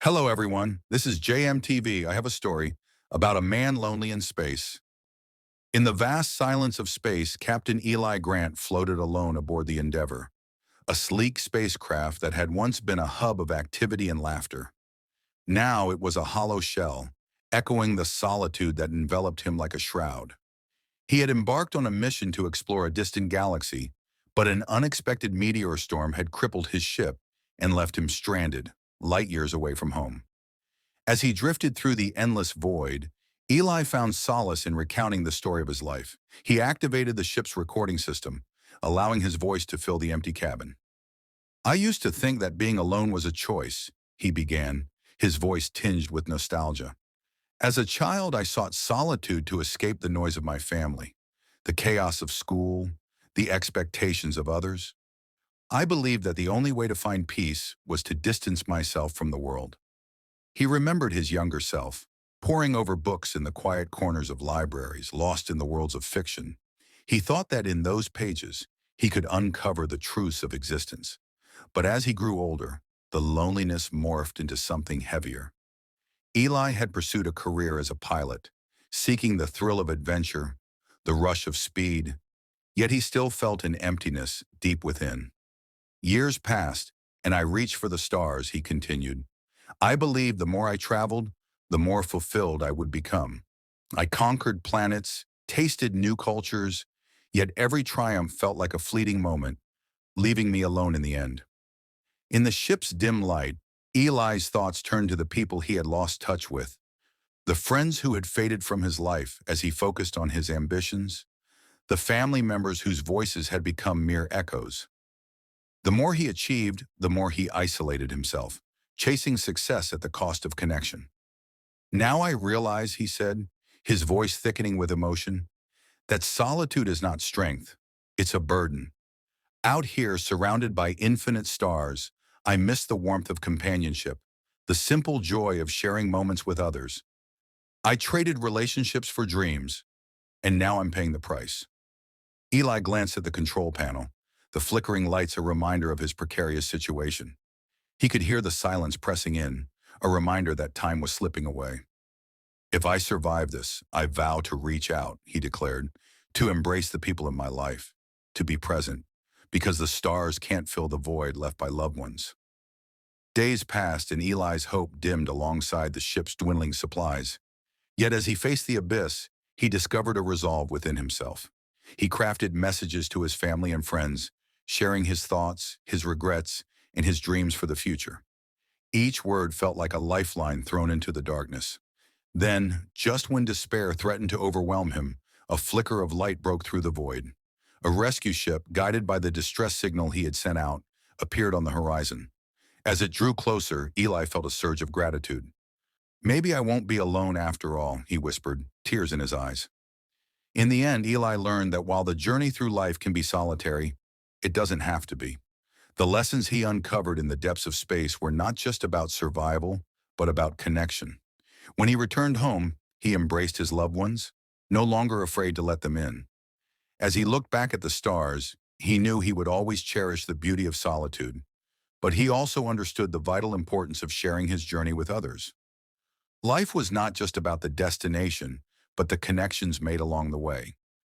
Hello, everyone. This is JMTV. I have a story about a man lonely in space. In the vast silence of space, Captain Eli Grant floated alone aboard the Endeavour, a sleek spacecraft that had once been a hub of activity and laughter. Now it was a hollow shell, echoing the solitude that enveloped him like a shroud. He had embarked on a mission to explore a distant galaxy, but an unexpected meteor storm had crippled his ship and left him stranded, light years away from home. As he drifted through the endless void, Eli found solace in recounting the story of his life. He activated the ship's recording system, allowing his voice to fill the empty cabin. "I used to think that being alone was a choice," he began, his voice tinged with nostalgia. "As a child, I sought solitude to escape the noise of my family, the chaos of school, the expectations of others. I believed that the only way to find peace was to distance myself from the world." He remembered his younger self, poring over books in the quiet corners of libraries, lost in the worlds of fiction. He thought that in those pages, he could uncover the truths of existence. But as he grew older, the loneliness morphed into something heavier. Eli had pursued a career as a pilot, seeking the thrill of adventure, the rush of speed, yet he still felt an emptiness deep within. "Years passed, and I reached for the stars," he continued. "I believed the more I traveled, the more fulfilled I would become. I conquered planets, tasted new cultures, yet every triumph felt like a fleeting moment, leaving me alone in the end." In the ship's dim light, Eli's thoughts turned to the people he had lost touch with, the friends who had faded from his life as he focused on his ambitions, the family members whose voices had become mere echoes. The more he achieved, the more he isolated himself, chasing success at the cost of connection. "Now I realize," he said, his voice thickening with emotion, "that solitude is not strength, it's a burden. Out here, surrounded by infinite stars, I miss the warmth of companionship, the simple joy of sharing moments with others. I traded relationships for dreams, and now I'm paying the price." Eli glanced at the control panel, the flickering lights a reminder of his precarious situation. He could hear the silence pressing in, a reminder that time was slipping away. "If I survive this, I vow to reach out," he declared, "to embrace the people in my life, to be present, because the stars can't fill the void left by loved ones." Days passed and Eli's hope dimmed alongside the ship's dwindling supplies. Yet as he faced the abyss, he discovered a resolve within himself. He crafted messages to his family and friends, sharing his thoughts, his regrets, and his dreams for the future. Each word felt like a lifeline thrown into the darkness. Then, just when despair threatened to overwhelm him, a flicker of light broke through the void. A rescue ship, guided by the distress signal he had sent out, appeared on the horizon. As it drew closer, Eli felt a surge of gratitude. "Maybe I won't be alone after all," he whispered, tears in his eyes. In the end, Eli learned that while the journey through life can be solitary, it doesn't have to be. The lessons he uncovered in the depths of space were not just about survival, but about connection. When he returned home, he embraced his loved ones, no longer afraid to let them in. As he looked back at the stars, he knew he would always cherish the beauty of solitude, but he also understood the vital importance of sharing his journey with others. Life was not just about the destination, but the connections made along the way.